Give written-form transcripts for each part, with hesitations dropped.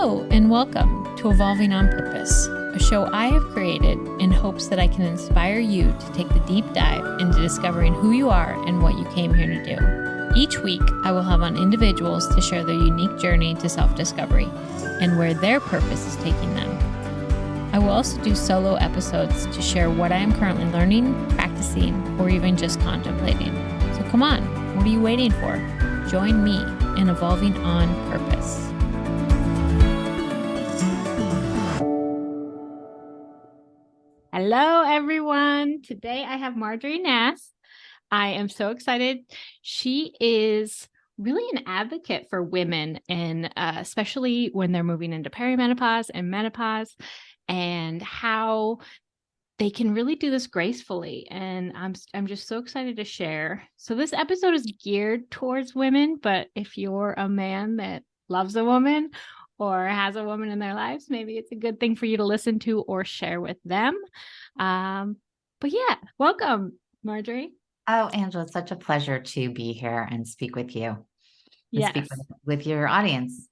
Hello, and welcome to Evolving on Purpose, a show I have created in hopes that I can inspire you to take the deep dive into discovering who you are and what you came here to do. Each week, I will have on individuals to share their unique journey to self-discovery and where their purpose is taking them. I will also do solo episodes to share what I am currently learning, practicing, or even just contemplating. So come on, what are you waiting for? Join me in Evolving on Purpose. Hello, everyone. Today I have Marjorie Nass. I am so excited. She is really an advocate for women, and especially when they're moving into perimenopause and menopause, and how they can really do this gracefully. And I'm just so excited to share. So this episode is geared towards women, but if you're a man that loves a woman or has a woman in their lives, maybe it's a good thing for you to listen to or share with them. But yeah, welcome, Marjorie. Oh, Angela, it's such a pleasure to be here and speak with you. Yes. Speak with your audience.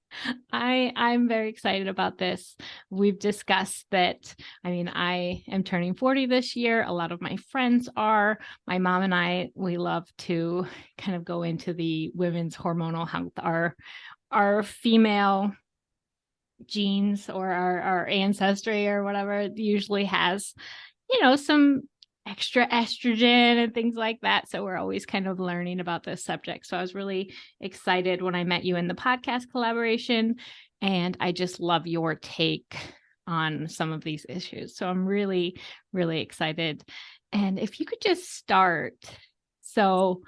I'm very excited about this. We've discussed that. I am turning 40 this year. A lot of my friends are. My mom and I, we love to kind of go into the women's hormonal health, our female genes or our ancestry or whatever usually has, some extra estrogen and things like that. So we're always kind of learning about this subject. So I was really excited when I met you in the podcast collaboration, and I just love your take on some of these issues. So I'm really, really excited. And if you could just start. So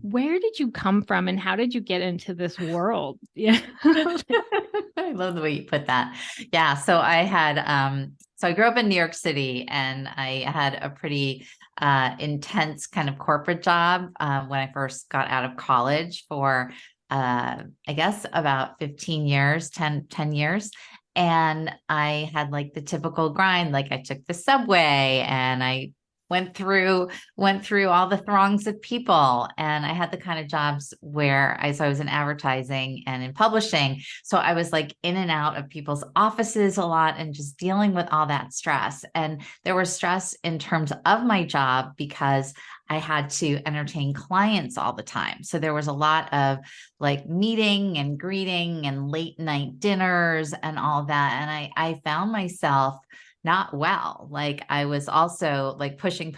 where did you come from and how did you get into this world? Yeah. I love the way you put that. Yeah. So I grew up in New York City, and I had a pretty intense kind of corporate job when I first got out of college for, I guess about 15 years, 10 years. And I had like the typical grind. Like I took the subway and I went through all the throngs of people. And I had the kind of jobs where I was in advertising and in publishing. So I was like in and out of people's offices a lot and just dealing with all that stress. And there was stress in terms of my job because I had to entertain clients all the time. So there was a lot of like meeting and greeting and late night dinners and all that. And I found myself not well. Like I was also like pushing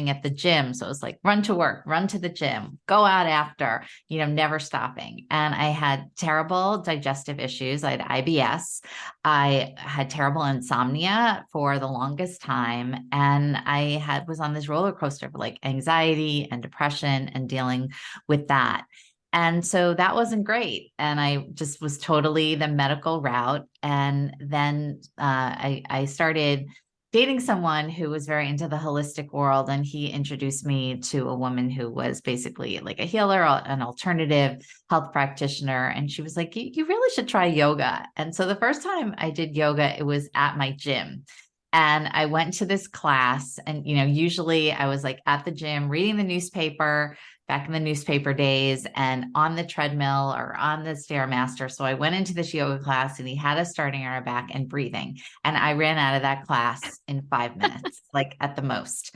at the gym. So it was like run to work, run to the gym, go out after, never stopping. And I had terrible digestive issues. I had IBS. I had terrible insomnia for the longest time. And I was on this roller coaster of like anxiety and depression and dealing with that. And so that wasn't great. And I just was totally the medical route. And then I started dating someone who was very into the holistic world. And he introduced me to a woman who was basically like a healer, an alternative health practitioner. And she was like, you really should try yoga. And so the first time I did yoga, it was at my gym. And I went to this class, and, usually I was like at the gym reading the newspaper back in the newspaper days and on the treadmill or on the Stairmaster. So I went into this yoga class, and he had us starting on our back and breathing. And I ran out of that class in 5 minutes, like at the most.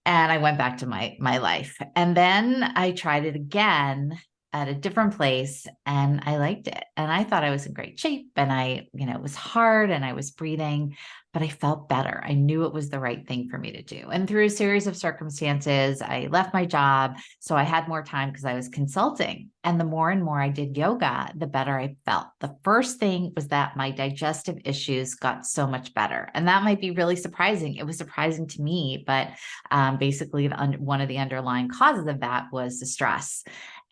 And I went back to my life. And then I tried it again at a different place, and I liked it. And I thought I was in great shape, and it was hard and I was breathing, but I felt better. I knew it was the right thing for me to do. And through a series of circumstances, I left my job. So I had more time because I was consulting. And the more and more I did yoga, the better I felt. The first thing was that my digestive issues got so much better. And that might be really surprising. It was surprising to me, but basically one of the underlying causes of that was the stress.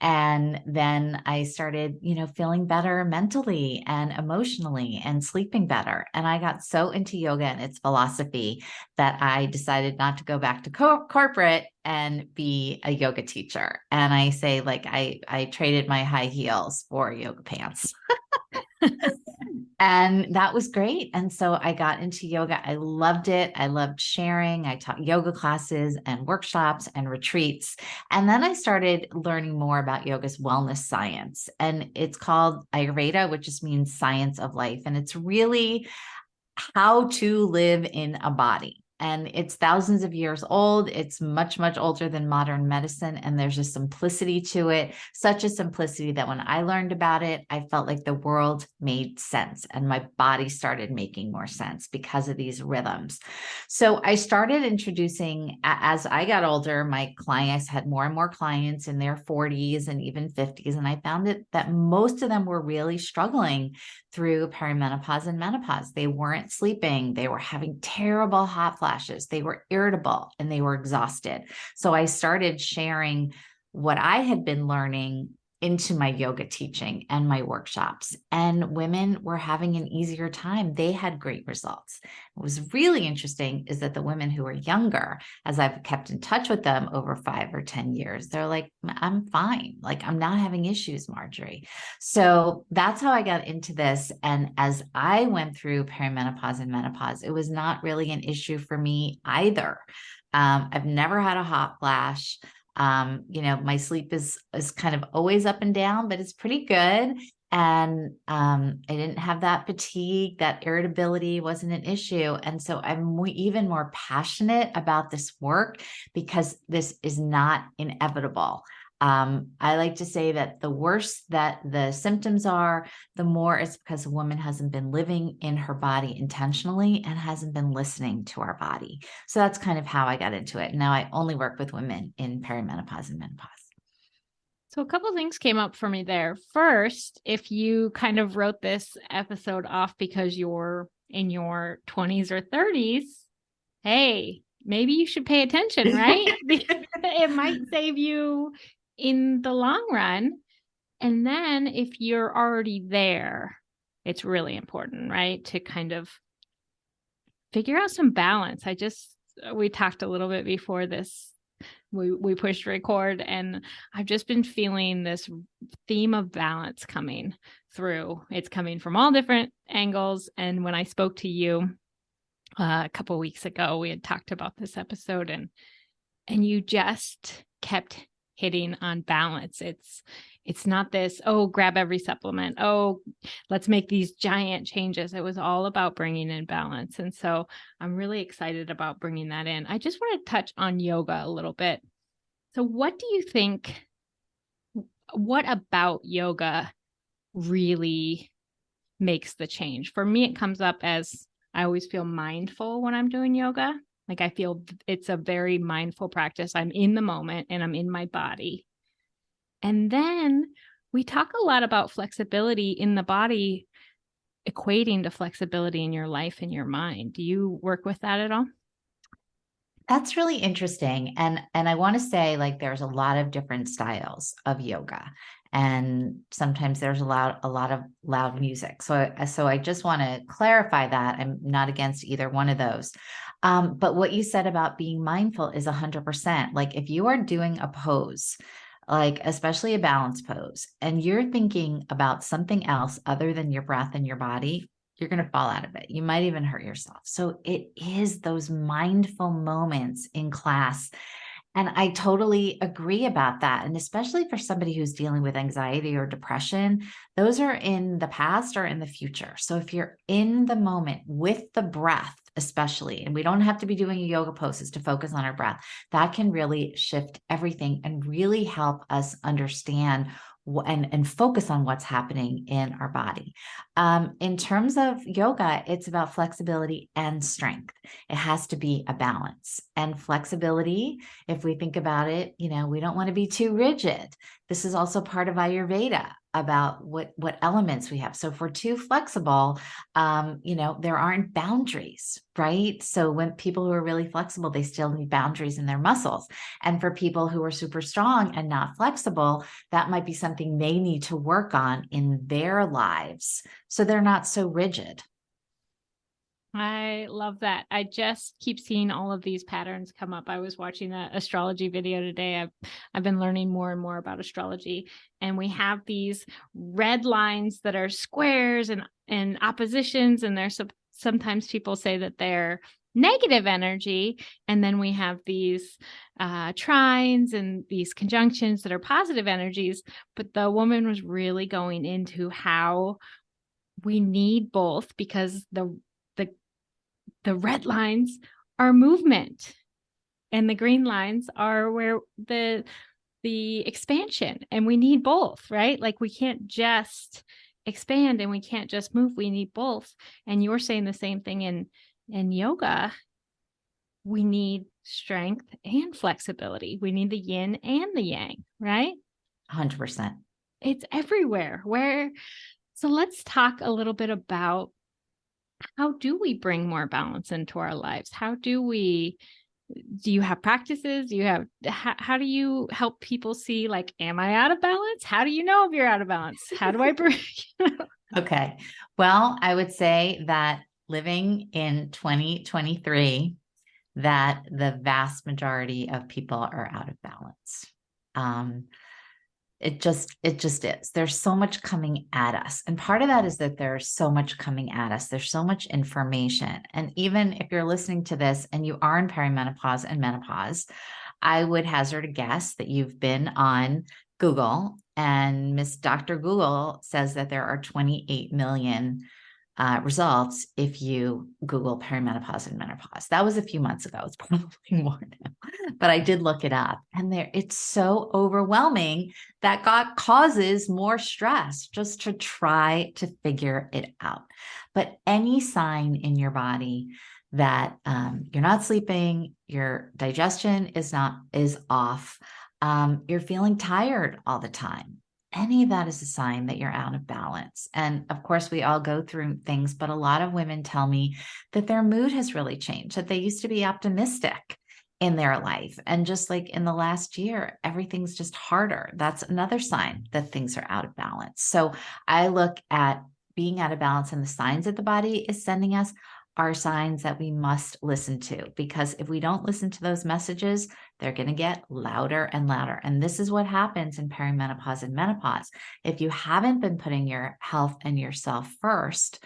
And then I started, feeling better mentally and emotionally and sleeping better. And I got so into yoga and its philosophy that I decided not to go back to corporate and be a yoga teacher. And I say, like, I traded my high heels for yoga pants. And that was great. And so I got into yoga. I loved it. I loved sharing. I taught yoga classes and workshops and retreats. And then I started learning more about yoga's wellness science. And it's called Ayurveda, which just means science of life. And it's really how to live in a body. And it's thousands of years old. It's much, much older than modern medicine. And there's a simplicity to it, such a simplicity that when I learned about it, I felt like the world made sense and my body started making more sense because of these rhythms. So I started introducing, as I got older, my clients had more and more clients in their 40s and even 50s. And I found that most of them were really struggling through perimenopause and menopause. They weren't sleeping. They were having terrible hot flashes. They were irritable and they were exhausted. So I started sharing what I had been learning into my yoga teaching and my workshops. And women were having an easier time. They had great results. What was really interesting is that the women who were younger, as I've kept in touch with them over 5 or 10 years, they're like, I'm fine. Like, I'm not having issues, Marjorie. So that's how I got into this. And as I went through perimenopause and menopause, it was not really an issue for me either. I've never had a hot flash. My sleep is kind of always up and down, but it's pretty good. And I didn't have that fatigue, that irritability wasn't an issue. And so I'm even more passionate about this work because this is not inevitable. I like to say that the worse that the symptoms are, the more it's because a woman hasn't been living in her body intentionally and hasn't been listening to our body. So that's kind of how I got into it. Now I only work with women in perimenopause and menopause. So a couple of things came up for me there. First, if you kind of wrote this episode off because you're in your 20s or 30s, hey, maybe you should pay attention, right? It might save you in the long run. And then if you're already there, it's really important, right? To kind of figure out some balance. We talked a little bit before this. We pushed record, and I've just been feeling this theme of balance coming through. It's coming from all different angles. And when I spoke to you a couple of weeks ago, we had talked about this episode, and you just kept hitting on balance. It's not this, oh, grab every supplement. Oh, let's make these giant changes. It was all about bringing in balance. And so I'm really excited about bringing that in. I just want to touch on yoga a little bit. So what about yoga really makes the change? For me, it comes up as I always feel mindful when I'm doing yoga. Like I feel it's a very mindful practice. I'm in the moment and I'm in my body. And then we talk a lot about flexibility in the body, equating to flexibility in your life and your mind. Do you work with that at all? That's really interesting. And I want to say, like, there's a lot of different styles of yoga. And sometimes there's a lot of loud music. So I just want to clarify that I'm not against either one of those. But what you said about being mindful is 100%. Like if you are doing a pose, like especially a balance pose, and you're thinking about something else other than your breath and your body, you're going to fall out of it. You might even hurt yourself. So it is those mindful moments in class. And I totally agree about that. And especially for somebody who's dealing with anxiety or depression, those are in the past or in the future. So if you're in the moment with the breath, especially, and we don't have to be doing yoga poses to focus on our breath, that can really shift everything and really help us understand and focus on what's happening in our body. In terms of yoga, it's about flexibility and strength. It has to be a balance. And flexibility, if we think about it, we don't want to be too rigid. This is also part of Ayurveda about what elements we have. So if we're too flexible, there aren't boundaries, right? So when people who are really flexible, they still need boundaries in their muscles. And for people who are super strong and not flexible, that might be something they need to work on in their lives so they're not so rigid. I love that. I just keep seeing all of these patterns come up. I was watching an astrology video today. I've been learning more and more about astrology, and we have these red lines that are squares and oppositions, and there's sometimes people say that they're negative energy, and then we have these trines and these conjunctions that are positive energies. But the woman was really going into how we need both, because the red lines are movement and the green lines are where the expansion, and we need both, right? Like we can't just expand and we can't just move, we need both. And you're saying the same thing in yoga. We need strength and flexibility. We need the yin and the yang, right? 100%. It's everywhere. So let's talk a little bit about, how do we bring more balance into our lives? Do you have practices? How do you help people see, like, am I out of balance? How do you know if you're out of balance? How do I bring? Okay. Well, I would say that living in 2023, that the vast majority of people are out of balance. It just is. There's so much coming at us. And part of that is that there's so much coming at us. There's so much information. And even if you're listening to this and you are in perimenopause and menopause, I would hazard a guess that you've been on Google, and Miss Dr. Google says that there are 28 million results if you Google perimenopause and menopause. That was a few months ago. It's probably more now, but I did look it up, and it's so overwhelming that God causes more stress just to try to figure it out. But any sign in your body that you're not sleeping, your digestion is off, you're feeling tired all the time, any of that is a sign that you're out of balance. And of course, we all go through things, but a lot of women tell me that their mood has really changed, that they used to be optimistic in their life. And just like in the last year, everything's just harder. That's another sign that things are out of balance. So I look at being out of balance, and the signs that the body is sending us are signs that we must listen to, because if we don't listen to those messages, they're going to get louder and louder. And this is what happens in perimenopause and menopause. If you haven't been putting your health and yourself first,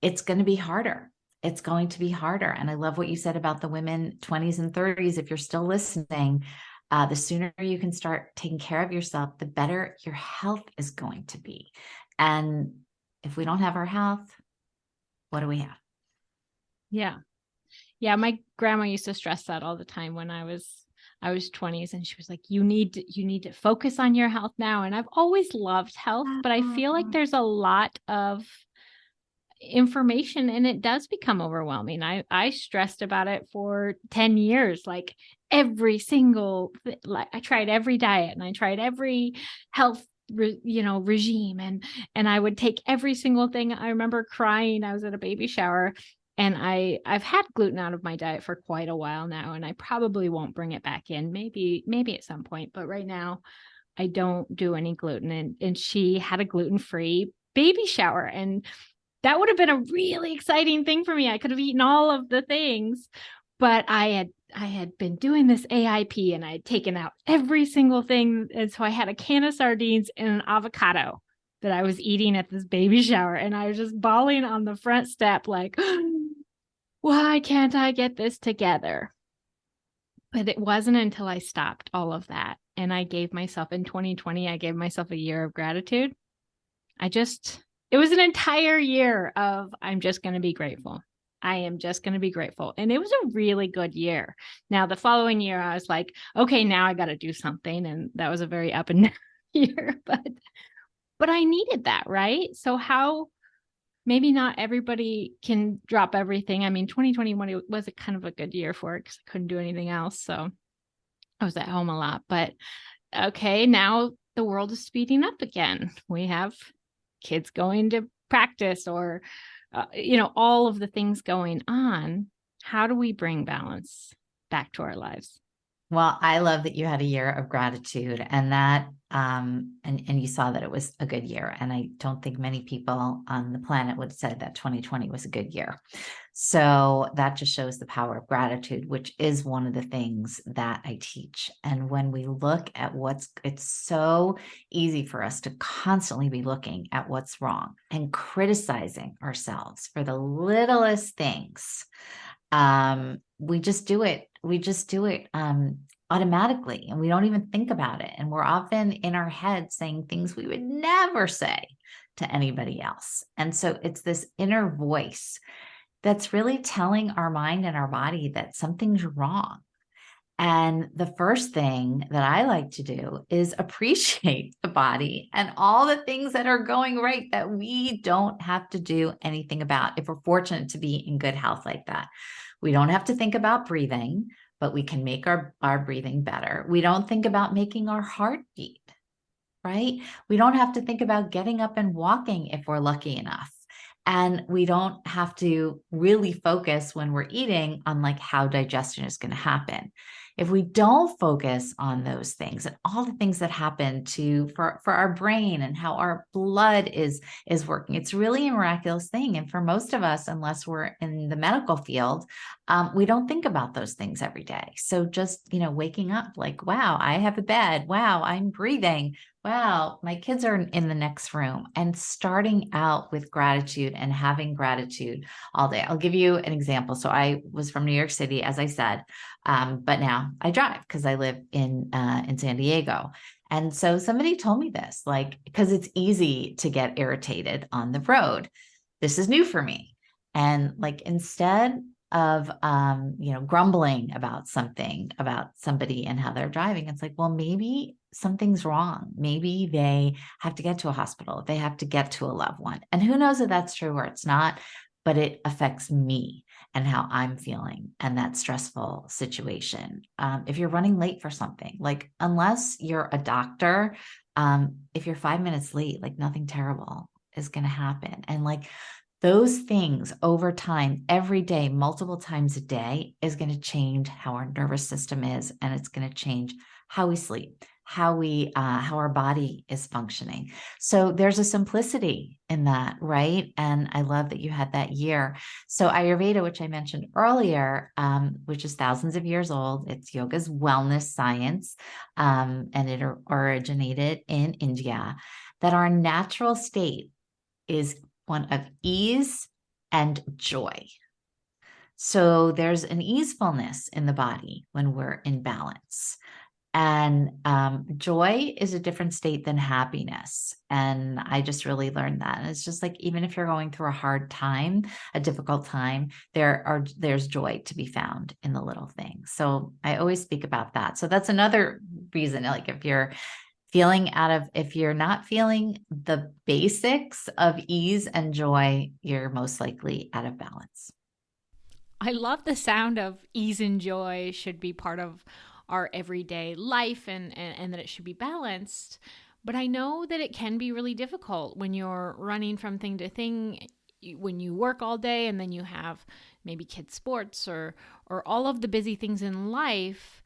it's going to be harder. It's going to be harder. And I love what you said about the women 20s and 30s. If you're still listening, the sooner you can start taking care of yourself, the better your health is going to be. And if we don't have our health, what do we have? Yeah. Yeah. My grandma used to stress that all the time when I was 20s, and she was like, you need to focus on your health now. And I've always loved health, but I feel like there's a lot of information and it does become overwhelming. I stressed about it for 10 years, like every single, like I tried every diet and I tried every health regime, and I would take every single thing. I remember crying. I was at a baby shower, and I've had gluten out of my diet for quite a while now, and I probably won't bring it back in, maybe at some point, but right now I don't do any gluten. And she had a gluten-free baby shower, and that would have been a really exciting thing for me. I could have eaten all of the things, but I had been doing this AIP and I had taken out every single thing. And so I had a can of sardines and an avocado that I was eating at this baby shower. And I was just bawling on the front step, like, why can't I get this together? But it wasn't until I stopped all of that, and I gave myself, in 2020, I gave myself a year of gratitude. It was an entire year of, I'm just going to be grateful. I am just going to be grateful. And it was a really good year. Now, the following year, I was like, okay, now I got to do something. And that was a very up and down year, but I needed that, right? So maybe not everybody can drop everything. I mean, 2021 was a kind of a good year for it because I couldn't do anything else. So I was at home a lot, but okay, now the world is speeding up again. We have kids going to practice, or, all of the things going on. How do we bring balance back to our lives? Well, I love that you had a year of gratitude, and that and you saw that it was a good year. And I don't think many people on the planet would say that 2020 was a good year. So that just shows the power of gratitude, which is one of the things that I teach. And when we look at it's so easy for us to constantly be looking at what's wrong and criticizing ourselves for the littlest things. We just do it. We just do it automatically, and we don't even think about it. And we're often in our head saying things we would never say to anybody else. And so it's this inner voice that's really telling our mind and our body that something's wrong. And the first thing that I like to do is appreciate the body and all the things that are going right that we don't have to do anything about if we're fortunate to be in good health like that. We don't have to think about breathing, but we can make our breathing better. We don't think about making our heart beat, right? We don't have to think about getting up and walking if we're lucky enough. And we don't have to really focus when we're eating on like how digestion is going to happen. If we don't focus on those things and all the things that happen for our brain and how our blood is working, it's really a miraculous thing. And for most of us, unless we're in the medical field, we don't think about those things every day. So just, waking up like, wow, I have a bed. Wow, I'm breathing. Wow, my kids are in the next room, and starting out with gratitude and having gratitude all day. I'll give you an example. So I was from New York City, as I said, but now I drive because I live in San Diego. And so somebody told me this, like, because it's easy to get irritated on the road. This is new for me. And like, instead of grumbling about somebody and how they're driving, it's like, well, maybe something's wrong. Maybe they have to get to a hospital, they have to get to a loved one, and who knows if that's true or it's not, but it affects me and how I'm feeling and that stressful situation. If you're running late for something, like, unless you're a doctor, if you're 5 minutes late, like, nothing terrible is going to happen. And like, those things over time, every day, multiple times a day, is going to change how our nervous system is, and it's going to change how we sleep, how our body is functioning. So there's a simplicity in that, right? And I love that you had that year. So Ayurveda, which I mentioned earlier, which is thousands of years old, it's yoga's wellness science, and it originated in India. That our natural state is one of ease and joy. So there's an easefulness in the body when we're in balance. And joy is a different state than happiness. And I just really learned that. And it's just like, even if you're going through a hard time, a difficult time, there's joy to be found in the little things. So I always speak about that. So that's another reason, like, if you're not feeling the basics of ease and joy, you're most likely out of balance. I love the sound of ease and joy should be part of our everyday life, and that it should be balanced. But I know that it can be really difficult when you're running from thing to thing, when you work all day and then you have maybe kids' sports or all of the busy things in life.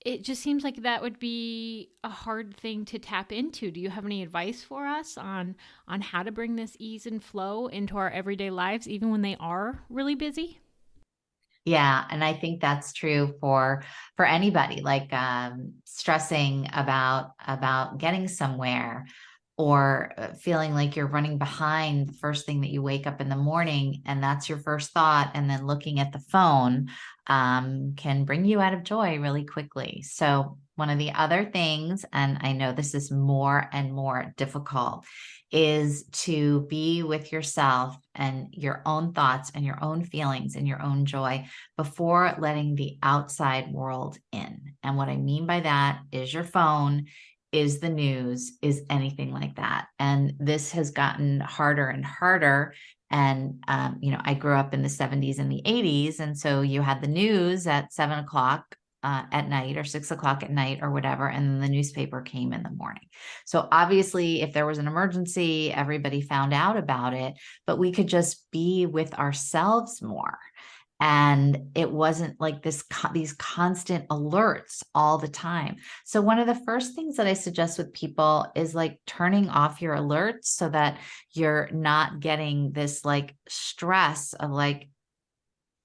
It just seems like that would be a hard thing to tap into. Do you have any advice for us on how to bring this ease and flow into our everyday lives, even when they are really busy? Yeah, and I think that's true for anybody, like, stressing about getting somewhere, or feeling like you're running behind the first thing that you wake up in the morning, and that's your first thought, and then looking at the phone can bring you out of joy really quickly. So one of the other things, and I know this is more and more difficult, is to be with yourself and your own thoughts and your own feelings and your own joy before letting the outside world in. And what I mean by that is your phone, is the news, is anything like that. And this has gotten harder and harder. And, I grew up in the 70s and the 80s. And so you had the news at 7 o'clock at night, or 6 o'clock at night, or whatever. And then the newspaper came in the morning. So obviously, if there was an emergency, everybody found out about it, but we could just be with ourselves more. And it wasn't like these constant alerts all the time. So one of the first things that I suggest with people is like turning off your alerts so that you're not getting this like stress of like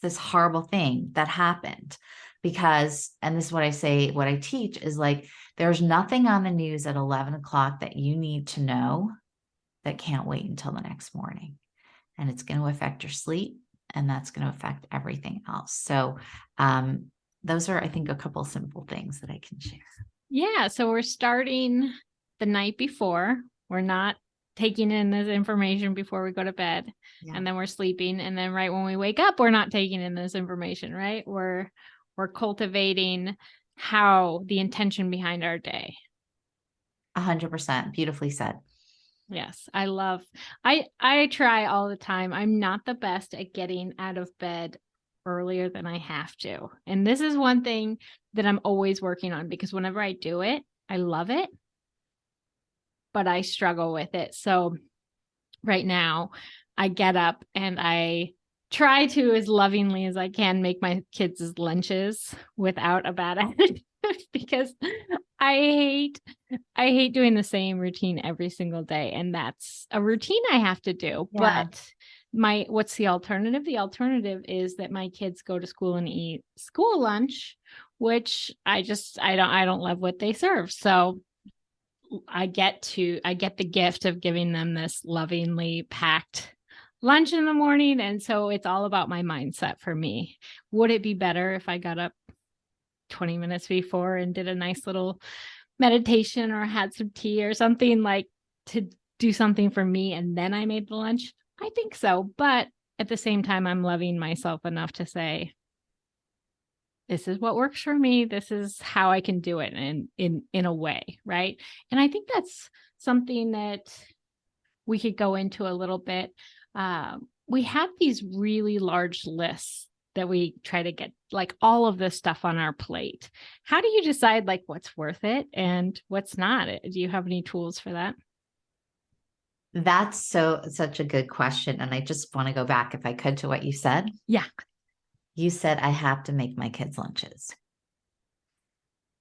this horrible thing that happened. Because, and this is what I say, what I teach is like, there's nothing on the news at 11 o'clock that you need to know that can't wait until the next morning. And it's going to affect your sleep, and that's going to affect everything else. So, those are, I think, a couple simple things that I can share. Yeah. So we're starting the night before. We're not taking in this information before we go to bed. Yeah. And then we're sleeping. And then right when we wake up, we're not taking in this information, right? We're cultivating the intention behind our day. 100%. Beautifully said. Yes. I try all the time. I'm not the best at getting out of bed earlier than I have to. And this is one thing that I'm always working on, because whenever I do it, I love it, but I struggle with it. So right now I get up and I try to, as lovingly as I can, make my kids' lunches without a bad attitude, because I hate doing the same routine every single day. And that's a routine I have to do. Yeah. But what's the alternative? The alternative is that my kids go to school and eat school lunch, which I don't love what they serve. So I get the gift of giving them this lovingly packed lunch in the morning. And so it's all about my mindset for me. Would it be better if I got up 20 minutes before and did a nice little meditation or had some tea or something, like to do something for me, and then I made the lunch? I think so. But at the same time, I'm loving myself enough to say, this is what works for me. This is how I can do it in a way, right? And I think that's something that we could go into a little bit. We have these really large lists that we try to get, like, all of this stuff on our plate. How do you decide like what's worth it and what's not? Do you have any tools for that? That's such a good question. And I just want to go back, if I could, to what you said. Yeah. You said, I have to make my kids lunches.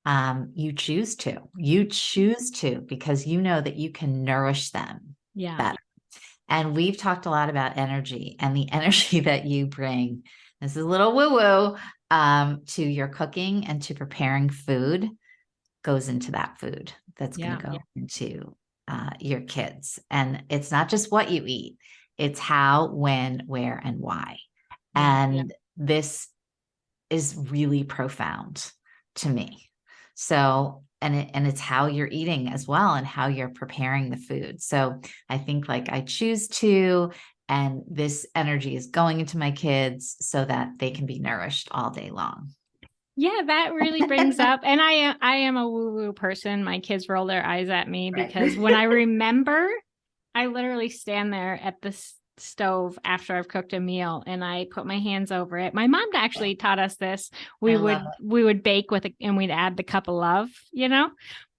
You choose to, because you know that you can nourish them better. And we've talked a lot about energy, and the energy that you bring, this is a little woo-woo, to your cooking and to preparing food, goes into that food that's going to go into your kids. And it's not just what you eat, it's how, when, where, and why. And this is really profound to me. So, and it's how you're eating as well, and how you're preparing the food. So I think like I choose to, and this energy is going into my kids so that they can be nourished all day long. Yeah, that really brings up, and I am a woo-woo person. My kids roll their eyes at me because when I remember, I literally stand there at the stove after I've cooked a meal and I put my hands over it. My mom actually taught us this. We would bake and we'd add the cup of love,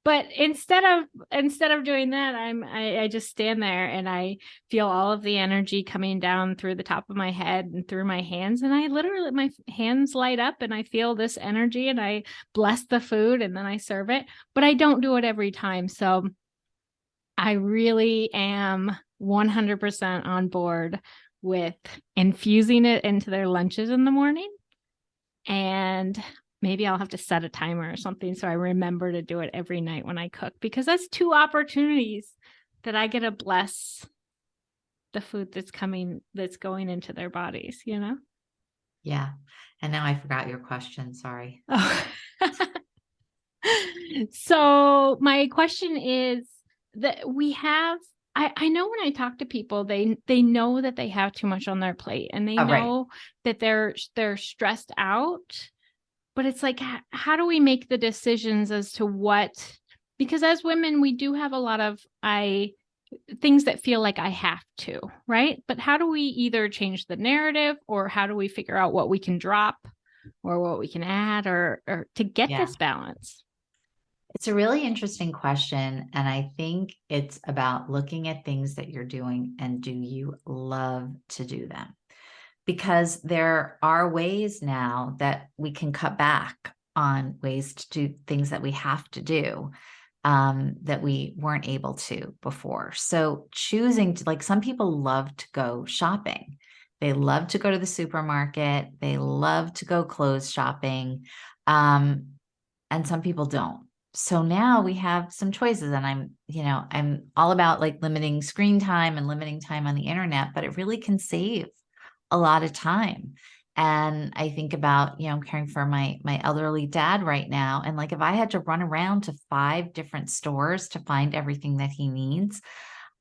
But instead of doing that, I just stand there and I feel all of the energy coming down through the top of my head and through my hands. And I literally, my hands light up and I feel this energy and I bless the food and then I serve it. But I don't do it every time. So I really am 100% on board with infusing it into their lunches in the morning. And maybe I'll have to set a timer or something so I remember to do it every night when I cook, because that's 2 opportunities that I get to bless the food that's going into their bodies, Yeah. And now I forgot your question. Sorry. Oh. So my question is that I know when I talk to people, they know that they have too much on their plate and they know that they're stressed out, but it's like, how do we make the decisions as to what, because as women, we do have a lot of things that feel like I have to, right? But how do we either change the narrative, or how do we figure out what we can drop or what we can add or to get this balance? It's a really interesting question. And I think it's about looking at things that you're doing and do you love to do them? because there are ways now that we can cut back on ways to do things that we have to do, that we weren't able to before. So choosing to, like, some people love to go shopping. They love to go to the supermarket. They love to go clothes shopping. Um, and some people don't. So now we have some choices, and I'm all about like limiting screen time and limiting time on the internet, but it really can save a lot of time. And I think about, I'm caring for my elderly dad right now. And like, if I had to run around to 5 different stores to find everything that he needs,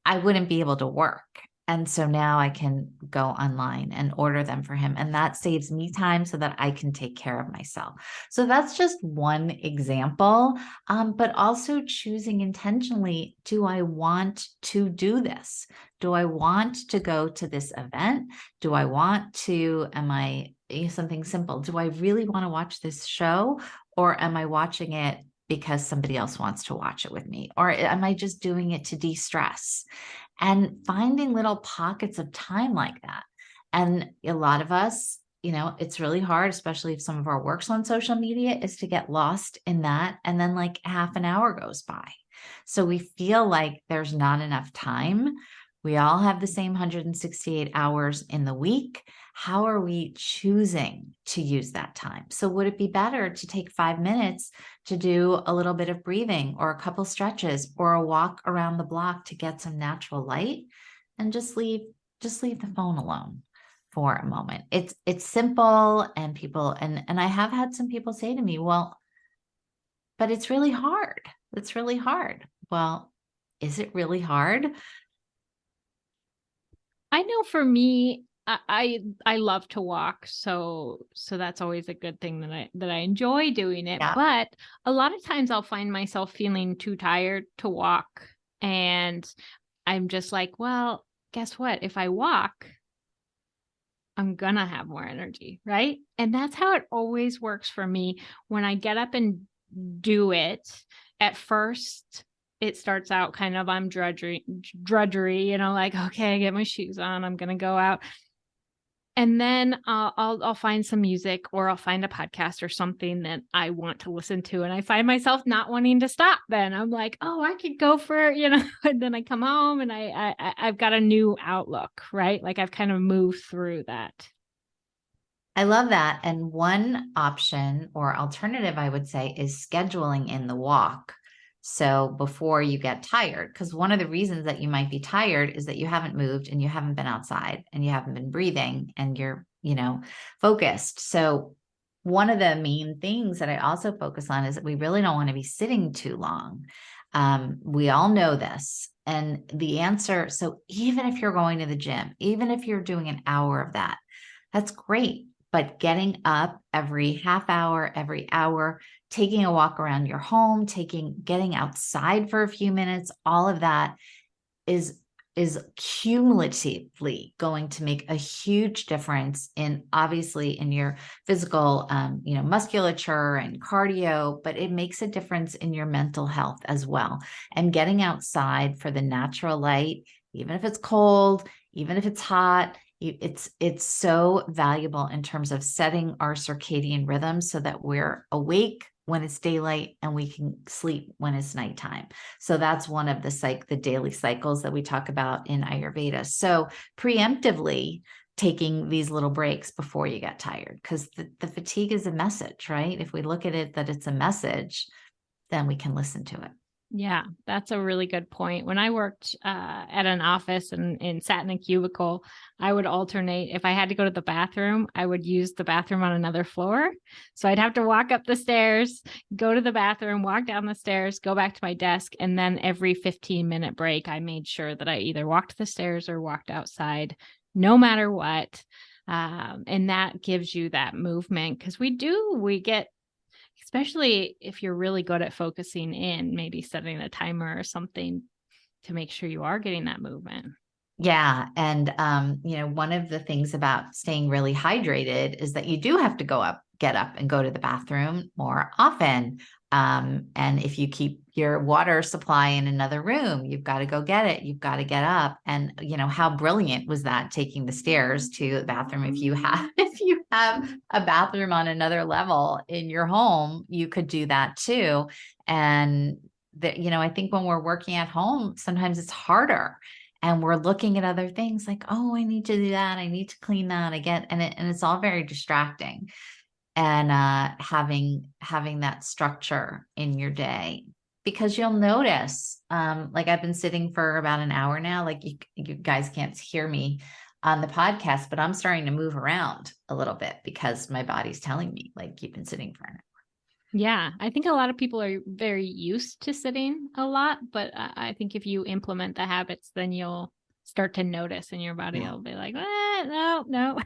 I wouldn't be able to work. And so now I can go online and order them for him. And that saves me time so that I can take care of myself. So that's just one example, but also choosing intentionally, do I want to do this? Do I want to go to this event? Do I want to, something simple? Do I really want to watch this show, or am I watching it because somebody else wants to watch it with me? Or am I just doing it to de-stress? And finding little pockets of time like that. And a lot of us, it's really hard, especially if some of our work's on social media, is to get lost in that. And then like half an hour goes by. So we feel like there's not enough time. We all have the same 168 hours in the week. How are we choosing to use that time? So would it be better to take 5 minutes to do a little bit of breathing, or a couple stretches, or a walk around the block to get some natural light, and just leave the phone alone for a moment? It's simple, and I have had some people say to me, well, but it's really hard. It's really hard. Well, is it really hard? I know for me, I love to walk, so that's always a good thing that I enjoy doing it. Yeah. But a lot of times I'll find myself feeling too tired to walk, and I'm just like, well, guess what? If I walk, I'm gonna have more energy, right? And that's how it always works for me when I get up and do it. At first, it starts out kind of, I'm drudgery, like, okay, get my shoes on, I'm gonna go out. And then I'll find some music, or I'll find a podcast or something that I want to listen to, and I find myself not wanting to stop. Then I'm like, oh, I could go for, and then I come home and I've got a new outlook, right? Like I've kind of moved through that. I love that. And one option or alternative, I would say, is scheduling in the walk. So before you get tired, because one of the reasons that you might be tired is that you haven't moved, and you haven't been outside, and you haven't been breathing, and you're, focused. So one of the main things that I also focus on is that we really don't want to be sitting too long. We all know this. And the answer, so even if you're going to the gym, even if you're doing an hour of that, that's great. But getting up every half hour, every hour, taking a walk around your home, getting outside for a few minutes, all of that is cumulatively going to make a huge difference in, obviously, in your physical, musculature and cardio, but it makes a difference in your mental health as well. And getting outside for the natural light, even if it's cold, even if it's hot, it's so valuable in terms of setting our circadian rhythm so that we're awake when it's daylight and we can sleep when it's nighttime. So that's one of the daily cycles that we talk about in Ayurveda. So preemptively taking these little breaks before you get tired, because the fatigue is a message, right? If we look at it that it's a message, then we can listen to it. Yeah, that's a really good point. When I worked at an office and sat in a cubicle, I would alternate. If I had to go to the bathroom, I would use the bathroom on another floor. So I'd have to walk up the stairs, go to the bathroom, walk down the stairs, go back to my desk. And then every 15-minute break, I made sure that I either walked the stairs or walked outside, no matter what. And that gives you that movement, because we get, especially if you're really good at focusing in, maybe setting a timer or something to make sure you are getting that movement. Yeah. And, one of the things about staying really hydrated is that you do have to get up and go to the bathroom more often. And if you keep your water supply in another room, you've got to go get it. You've got to get up. And how brilliant was that, taking the stairs to the bathroom? If you have a bathroom on another level in your home, you could do that too. And I think when we're working at home, sometimes it's harder. And we're looking at other things like, oh, I need to do that. I need to clean that. And it's all very distracting. And having that structure in your day, because you'll notice, like I've been sitting for about an hour now, like you guys can't hear me on the podcast, but I'm starting to move around a little bit because my body's telling me, like, you've been sitting for an hour. Yeah, I think a lot of people are very used to sitting a lot, but I think if you implement the habits, then you'll start to notice, and your body will be like, no.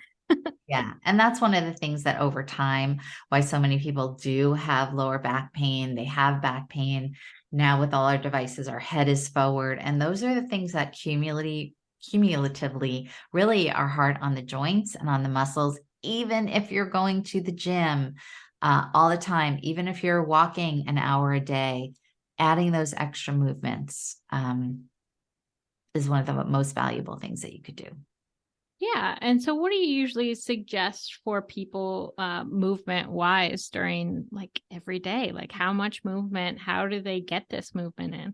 Yeah. And that's one of the things that over time, why so many people do have lower back pain. They have back pain now with all our devices, our head is forward. And those are the things that cumulatively really are hard on the joints and on the muscles. Even if you're going to the gym all the time, even if you're walking an hour a day, adding those extra movements is one of the most valuable things that you could do. Yeah. And so what do you usually suggest for people movement wise during like every day? Like how much movement? How do they get this movement in?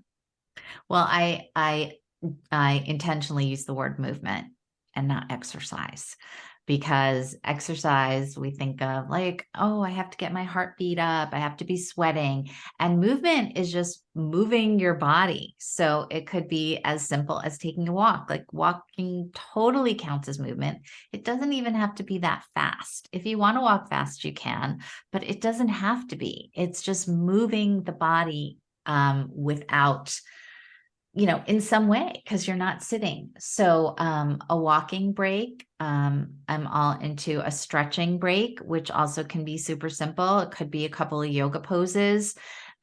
Well, I intentionally use the word movement and not exercise, because exercise, we think of like, oh, I have to get my heartbeat up, I have to be sweating, and movement is just moving your body. So it could be as simple as taking a walk. Like walking totally counts as movement. It doesn't even have to be that fast. If you want to walk fast, you can, but it doesn't have to be. It's just moving the body without, in some way, because you're not sitting. So a walking break, I'm all into a stretching break, which also can be super simple. It could be a couple of yoga poses,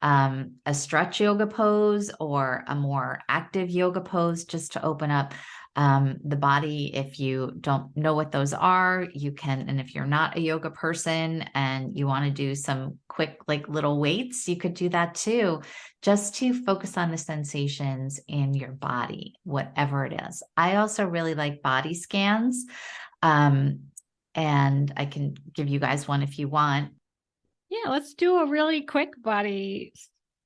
a stretch yoga pose, or a more active yoga pose, just to open up the body. If you don't know what those are, you can, and if you're not a yoga person and you want to do some quick, like little weights, you could do that too, just to focus on the sensations in your body, whatever it is. I also really like body scans. And I can give you guys one if you want. Yeah, let's do a really quick body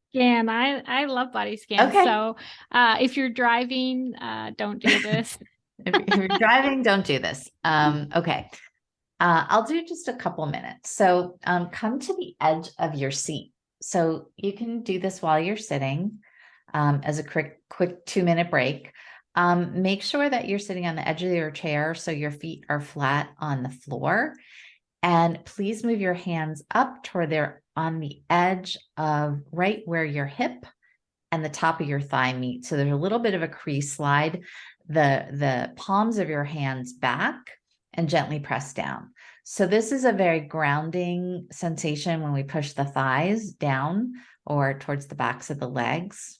scan. I love body scans. Okay. So if you're driving, don't do this. If you're driving, don't do this. Okay. I'll do just a couple minutes. So come to the edge of your seat. So you can do this while you're sitting, as a quick 2-minute break. Make sure that you're sitting on the edge of your chair so your feet are flat on the floor. And please move your hands up toward there on the edge of right where your hip and the top of your thigh meet. So there's a little bit of a crease. Slide the palms of your hands back and gently press down. So this is a very grounding sensation when we push the thighs down or towards the backs of the legs.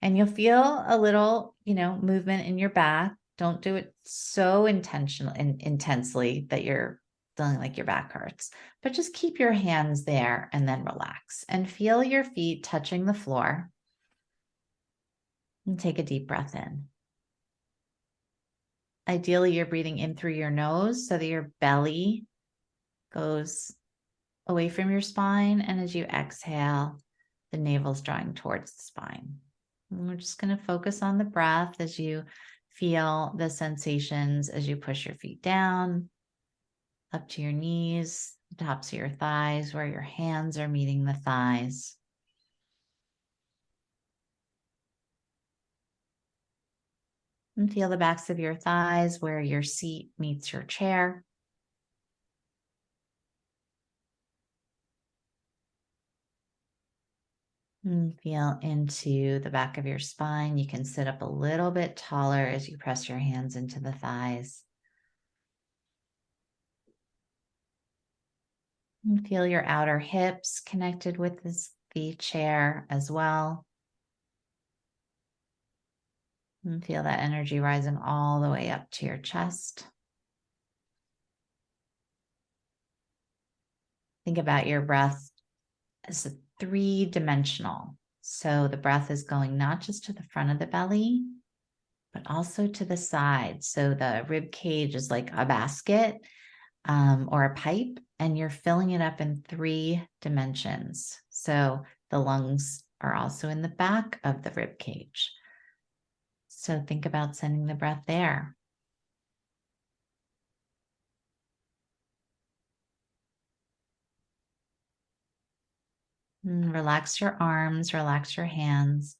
And you'll feel a little, movement in your back. Don't do it so intentional and intensely that you're feeling like your back hurts, but just keep your hands there and then relax and feel your feet touching the floor. And take a deep breath in. Ideally, you're breathing in through your nose so that your belly goes away from your spine. And as you exhale, the navel's drawing towards the spine. And we're just going to focus on the breath as you feel the sensations as you push your feet down, up to your knees, the tops of your thighs, where your hands are meeting the thighs. And feel the backs of your thighs where your seat meets your chair. And feel into the back of your spine. You can sit up a little bit taller as you press your hands into the thighs. And feel your outer hips connected with the chair as well. And feel that energy rising all the way up to your chest. Think about your breath as three-dimensional. So the breath is going not just to the front of the belly, but also to the side. So the rib cage is like a basket or a pipe, and you're filling it up in three dimensions. So the lungs are also in the back of the rib cage. So think about sending the breath there. And relax your arms, relax your hands,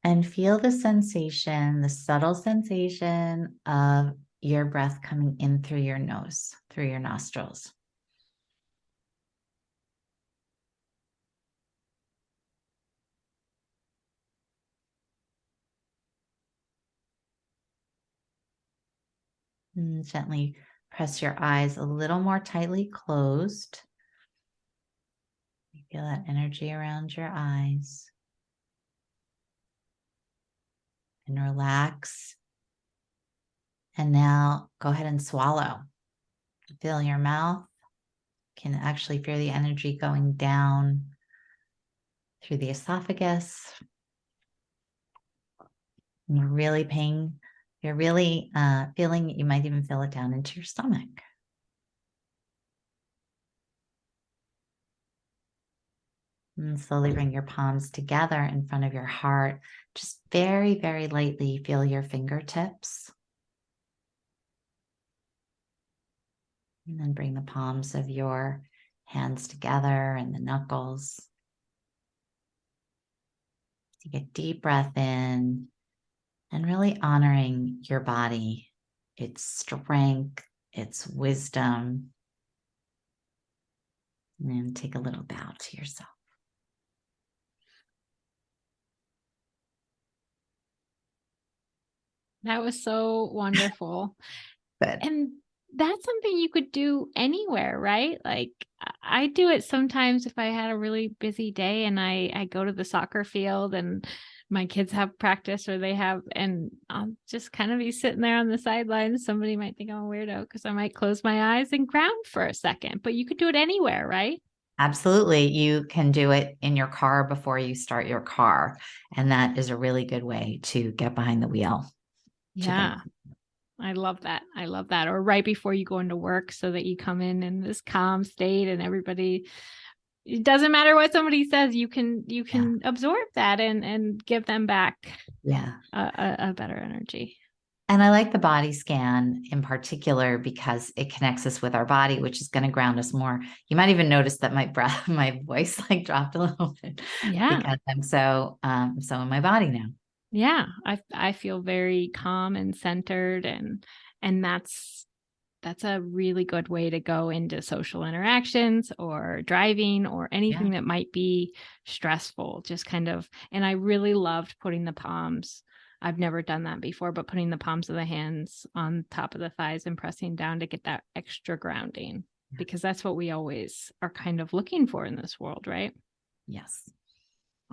and feel the sensation, the subtle sensation of your breath coming in through your nose, through your nostrils. And gently press your eyes a little more tightly closed. You feel that energy around your eyes. And relax. And now go ahead and swallow. Fill your mouth. You can actually feel the energy going down through the esophagus. And you're really feeling you might even feel it down into your stomach. And slowly bring your palms together in front of your heart. Just very, very lightly feel your fingertips. And then bring the palms of your hands together and the knuckles. Take a deep breath in and really honoring your body, its strength, its wisdom. And then take a little bow to yourself. That was so wonderful. Good. And that's something you could do anywhere, right? Like I do it sometimes if I had a really busy day and I go to the soccer field and my kids have practice and I'll just kind of be sitting there on the sidelines. Somebody might think I'm a weirdo because I might close my eyes and ground for a second, but you could do it anywhere, right? Absolutely. You can do it in your car before you start your car. And that is a really good way to get behind the wheel. Yeah. I love that. I love that. Or right before you go into work so that you come in this calm state and everybody, it doesn't matter what somebody says, you can absorb that and give them back a better energy. And I like the body scan in particular because it connects us with our body, which is going to ground us more. You might even notice that my voice like dropped a little bit because I'm so in my body now. Yeah, I feel very calm and centered, and that's a really good way to go into social interactions or driving or anything that might be stressful. Just kind of, and I really loved putting the palms. I've never done that before, but putting the palms of the hands on top of the thighs and pressing down to get that extra grounding, because that's what we always are kind of looking for in this world, right? Yes.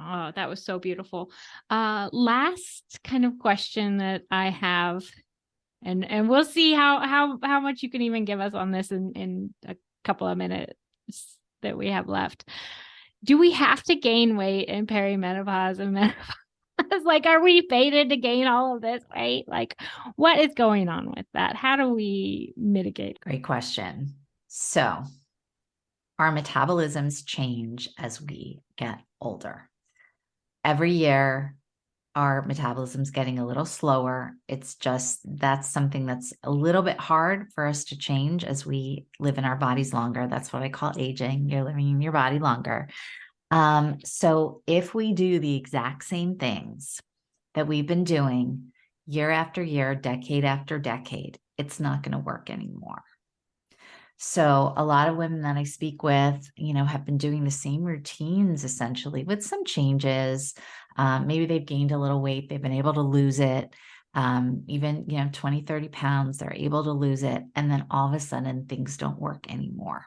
Oh, that was so beautiful. Last kind of question that I have, and we'll see how much you can even give us on this in a couple of minutes that we have left. Do we have to gain weight in perimenopause and menopause? Like, are we fated to gain all of this weight? Like, what is going on with that? How do we mitigate? Great question. So our metabolisms change as we get older. Every year, our metabolism's getting a little slower. It's just, that's something that's a little bit hard for us to change as we live in our bodies longer. That's what I call aging. You're living in your body longer. So if we do the exact same things that we've been doing year after year, decade after decade, it's not going to work anymore. So a lot of women that I speak with, have been doing the same routines essentially with some changes. Maybe they've gained a little weight. They've been able to lose it. Even, 20, 30 pounds, they're able to lose it. And then all of a sudden things don't work anymore.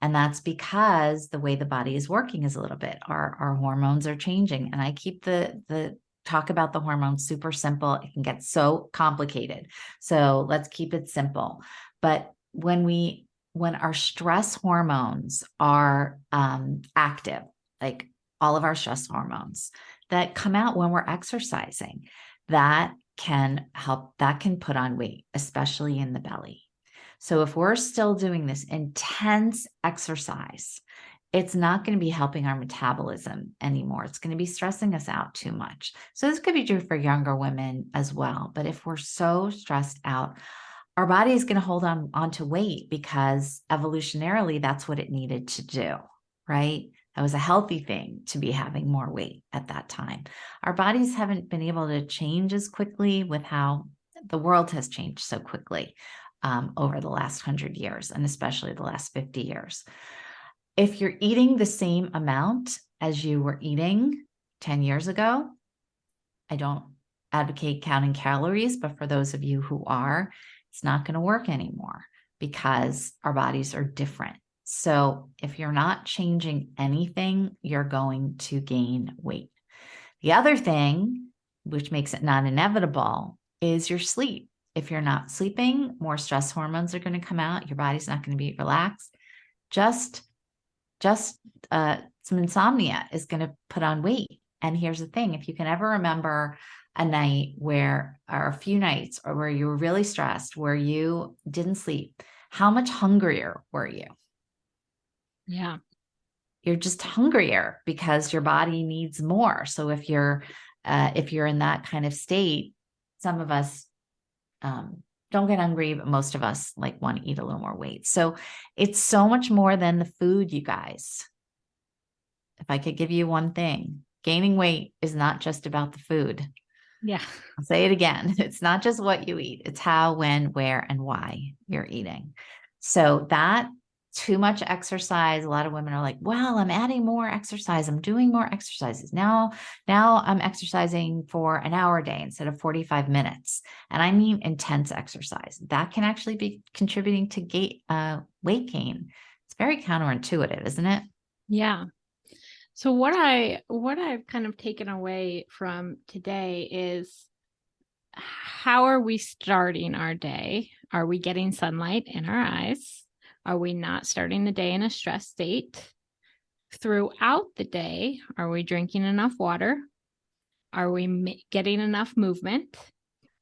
And that's because the way the body is working is a little bit, our hormones are changing. And I keep the talk about the hormones super simple. It can get so complicated. So let's keep it simple. But when our stress hormones are active, like all of our stress hormones that come out when we're exercising. That can help, that can put on weight, especially in the belly. So if we're still doing this intense exercise, it's not going to be helping our metabolism anymore. It's going to be stressing us out too much. So this could be true for younger women as well. But if we're so stressed out, our body is going to hold on to weight because evolutionarily, that's what it needed to do, right? That was a healthy thing to be having more weight at that time. Our bodies haven't been able to change as quickly with how the world has changed so quickly over the last 100 years, and especially the last 50 years. If you're eating the same amount as you were eating 10 years ago, I don't advocate counting calories, but for those of you who are, it's not going to work anymore because our bodies are different. So if you're not changing anything, you're going to gain weight. The other thing, which makes it not inevitable, is your sleep. If you're not sleeping, more stress hormones are going to come out. Your body's not going to be relaxed. Just some insomnia is going to put on weight. And here's the thing, if you can ever remember a night where, or a few nights, or where you were really stressed, where you didn't sleep, how much hungrier were you? Yeah. You're just hungrier because your body needs more. So if you're in that kind of state, some of us don't get hungry, but most of us like want to eat a little more weight. So it's so much more than the food, you guys. If I could give you one thing, gaining weight is not just about the food. Yeah. I'll say it again. It's not just what you eat. It's how, when, where, and why you're eating. So that too much exercise. A lot of women are like, well, I'm adding more exercise. I'm doing more exercises. Now I'm exercising for an hour a day instead of 45 minutes. And I mean intense exercise. That can actually be contributing to weight gain. It's very counterintuitive, isn't it? Yeah. So what I've kind of taken away from today is, how are we starting our day? Are we getting sunlight in our eyes? Are we not starting the day in a stress state? Throughout the day, are we drinking enough water? Are we getting enough movement?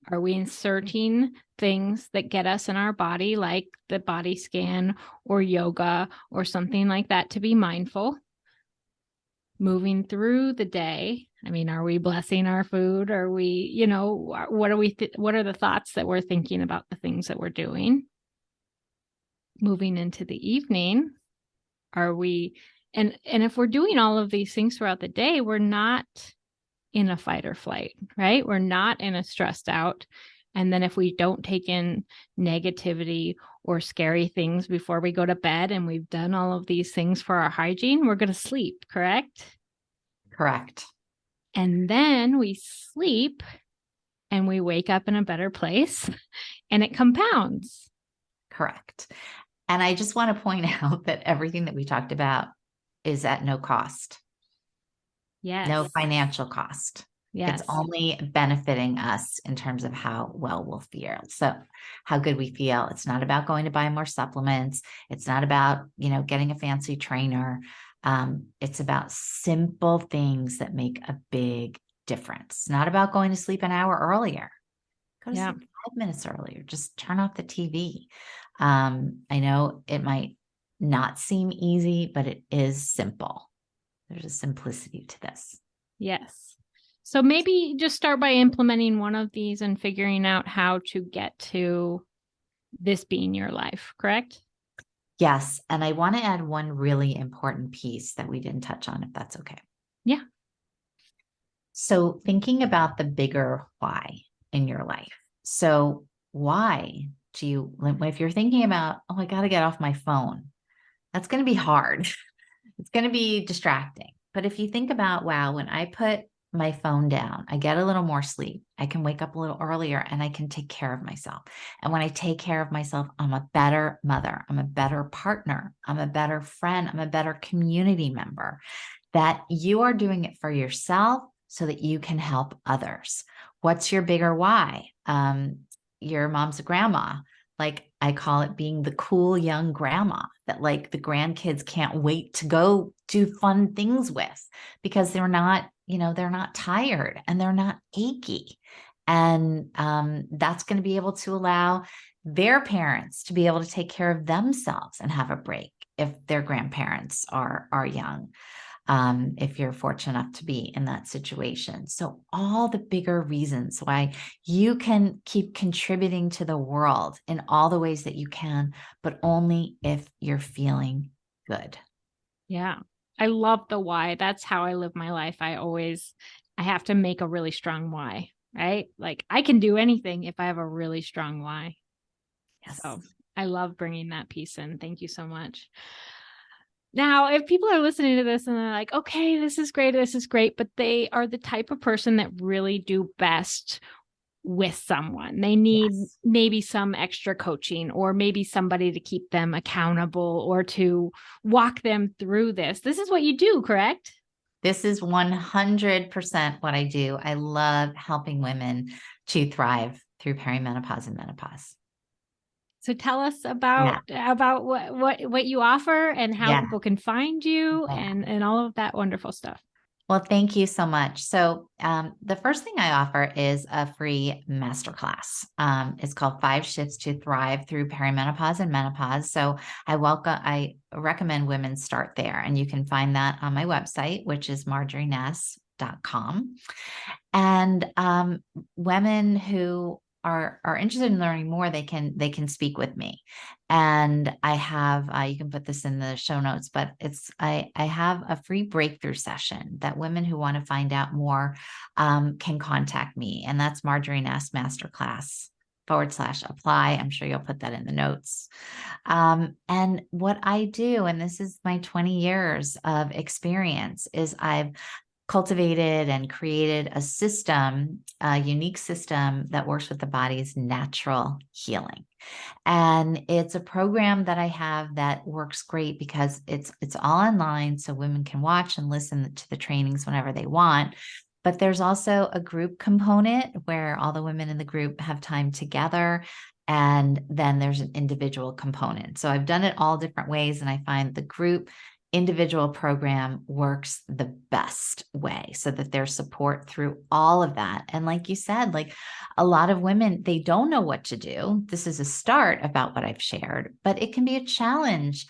Are we inserting things that get us in our body, like the body scan or yoga or something like that, to be mindful? Moving through the day, I mean, are we blessing our food? Are we, what are what are the thoughts that we're thinking about the things that we're doing? Moving into the evening, are we, and if we're doing all of these things throughout the day, we're not in a fight or flight, right? We're not in a stressed out. And then if we don't take in negativity or scary things before we go to bed, and we've done all of these things for our hygiene, we're going to sleep, correct? Correct. And then we sleep and we wake up in a better place, and it compounds. Correct. And I just want to point out that everything that we talked about is at no cost. Yes. No financial cost. Yes. It's only benefiting us in terms of how well we'll feel. So how good we feel. It's not about going to buy more supplements. It's not about, getting a fancy trainer. It's about simple things that make a big difference. It's not about going to sleep an hour earlier. Go to sleep 5 minutes earlier. Just turn off the TV. I know it might not seem easy, but it is simple. There's a simplicity to this. Yes. So maybe just start by implementing one of these and figuring out how to get to this being your life, correct? Yes. And I want to add one really important piece that we didn't touch on, if that's okay. Yeah. So thinking about the bigger why in your life. So why do you, if you're thinking about, oh, I got to get off my phone, that's going to be hard. It's going to be distracting. But if you think about, wow, when I put my phone down, I get a little more sleep. I can wake up a little earlier and I can take care of myself. And when I take care of myself, I'm a better mother. I'm a better partner. I'm a better friend. I'm a better community member. That you are doing it for yourself so that you can help others. What's your bigger why? Your mom's a grandma. like I call it being the cool young grandma that like the grandkids can't wait to go do fun things with because they're not, they're not tired and they're not achy. And that's going to be able to allow their parents to be able to take care of themselves and have a break if their grandparents are young, if you're fortunate enough to be in that situation. So all the bigger reasons why you can keep contributing to the world in all the ways that you can, but only if you're feeling good. Yeah. I love the why. That's how I live my life. I have to make a really strong why, right? Like I can do anything if I have a really strong why. Yes. So I love bringing that piece in. Thank you so much. Now, if people are listening to this and they're like, okay, this is great, but they are the type of person that really do best with someone. They need Yes. maybe some extra coaching or maybe somebody to keep them accountable or to walk them through this. This is what you do, correct? This is 100% what I do. I love helping women to thrive through perimenopause and menopause. So tell us Yeah. about what you offer and how Yeah. people can find you Yeah. and all of that wonderful stuff. Well, thank you so much. So, the first thing I offer is a free masterclass. It's called 5 Shifts to Thrive Through Perimenopause and Menopause. So, I recommend women start there, and you can find that on my website, which is marjorienass.com. And women who are interested in learning more, they can speak with me. And I have you can put this in the show notes, but I have a free breakthrough session that women who want to find out more can contact me, and that's Marjorie Nass Masterclass /apply. I'm sure you'll put that in the notes. And what I do, and this is my 20 years of experience, is I've cultivated and created a system, a unique system that works with the body's natural healing. And it's a program that I have that works great because it's all online, so women can watch and listen to the trainings whenever they want. But there's also a group component where all the women in the group have time together. And then there's an individual component. So I've done it all different ways, and I find the group individual program works the best way so that there's support through all of that. And like you said, like a lot of women, they don't know what to do. This is a start about what I've shared, but it can be a challenge.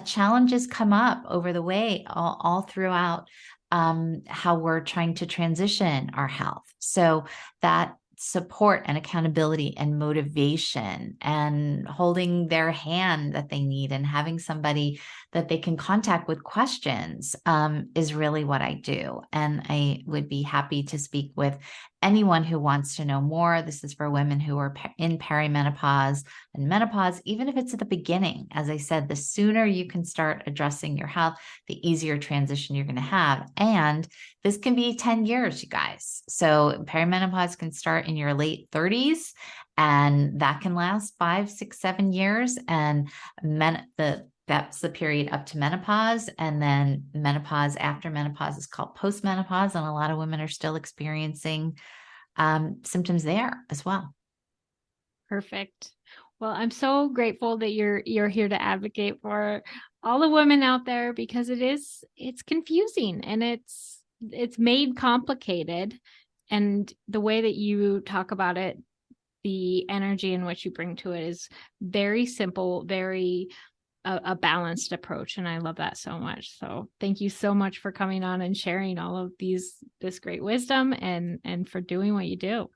Challenges come up over the way all throughout how we're trying to transition our health. So that support and accountability and motivation and holding their hand that they need and having somebody that they can contact with questions is really what I do. And I would be happy to speak with anyone who wants to know more. This is for women who are in perimenopause and menopause, even if it's at the beginning. As I said, the sooner you can start addressing your health, the easier transition you're going to have. And this can be 10 years, you guys. So perimenopause can start in your late 30s, and that can last 5, 6, 7 years. And that's the period up to menopause. And then menopause, after menopause, is called postmenopause. And a lot of women are still experiencing symptoms there as well. Perfect. Well, I'm so grateful that you're here to advocate for all the women out there because it's confusing and it's made complicated. And the way that you talk about it, the energy in which you bring to it is very simple, very a balanced approach. And I love that so much. So thank you so much for coming on and sharing all of this great wisdom and for doing what you do.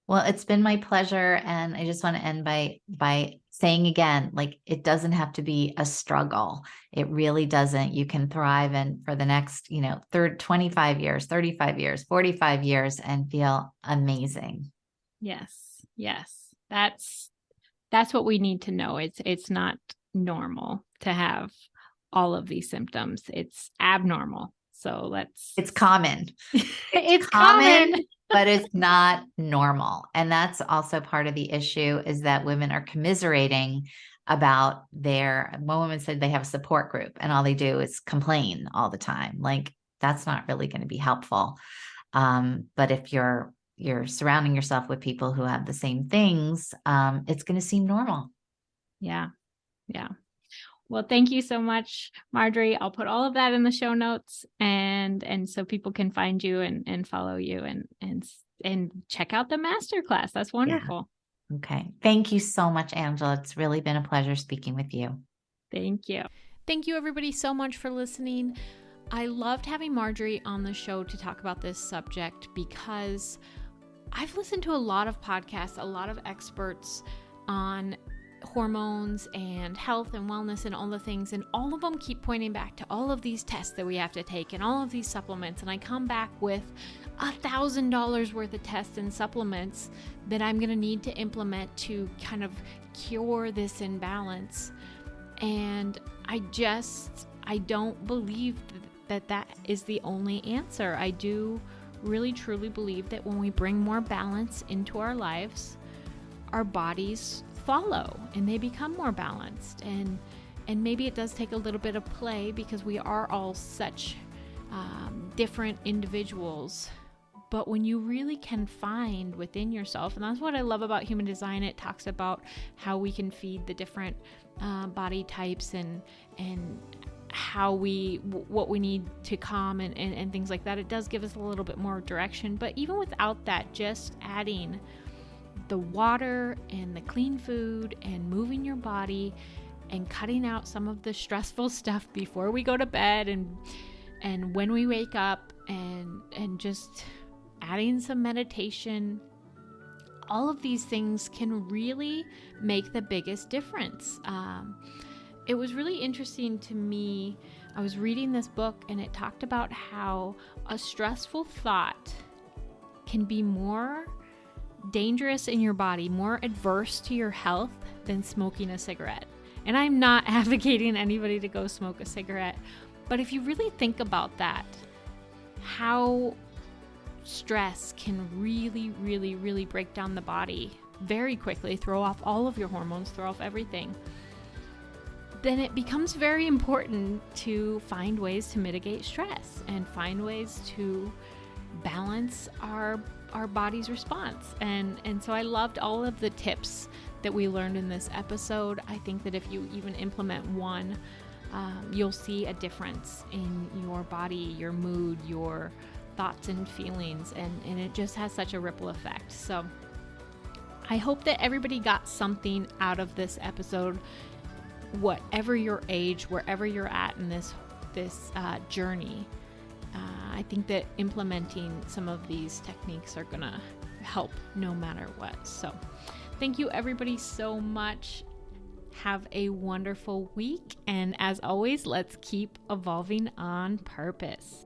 Well, it's been my pleasure. And I just want to end by saying again, like it doesn't have to be a struggle. It really doesn't. You can thrive and for the next, 25 years, 35 years, 45 years and feel amazing. Yes. Yes. That's what we need to know. It's not normal to have all of these symptoms. It's abnormal. So It's common. it's Common, common. but it's not normal. And that's also part of the issue is that women are commiserating about one woman said they have a support group and all they do is complain all the time. Like that's not really going to be helpful. But if you're, you're surrounding yourself with people who have the same things, it's going to seem normal. Yeah. Yeah. Well, thank you so much, Marjorie. I'll put all of that in the show notes, and so people can find you and follow you and check out the masterclass. That's wonderful. Yeah. Okay. Thank you so much, Angela. It's really been a pleasure speaking with you. Thank you. Thank you, everybody, so much for listening. I loved having Marjorie on the show to talk about this subject because I've listened to a lot of podcasts, a lot of experts on hormones and health and wellness and all the things, and all of them keep pointing back to all of these tests that we have to take and all of these supplements, and I come back with $1,000 worth of tests and supplements that I'm going to need to implement to kind of cure this imbalance. And I don't believe that is the only answer. I do really truly believe that when we bring more balance into our lives, our bodies follow and they become more balanced. And maybe it does take a little bit of play because we are all such different individuals. But when you really can find within yourself, and that's what I love about human design, it talks about how we can feed the different body types and how what we need to calm and things like that. It does give us a little bit more direction. But even without that, just adding the water and the clean food and moving your body and cutting out some of the stressful stuff before we go to bed and when we wake up and just adding some meditation, all of these things can really make the biggest difference. It was really interesting to me. I was reading this book and it talked about how a stressful thought can be more dangerous in your body, more adverse to your health than smoking a cigarette. And I'm not advocating anybody to go smoke a cigarette, but if you really think about that, how stress can really, really, really break down the body very quickly, throw off all of your hormones, throw off everything, then it becomes very important to find ways to mitigate stress and find ways to balance our body's response. And so I loved all of the tips that we learned in this episode. I think that if you even implement one, you'll see a difference in your body, your mood, your thoughts and feelings, and it just has such a ripple effect. So I hope that everybody got something out of this episode, whatever your age, wherever you're at in this journey. I think that implementing some of these techniques are gonna help no matter what. So thank you everybody so much. Have a wonderful week, and as always, let's keep evolving on purpose.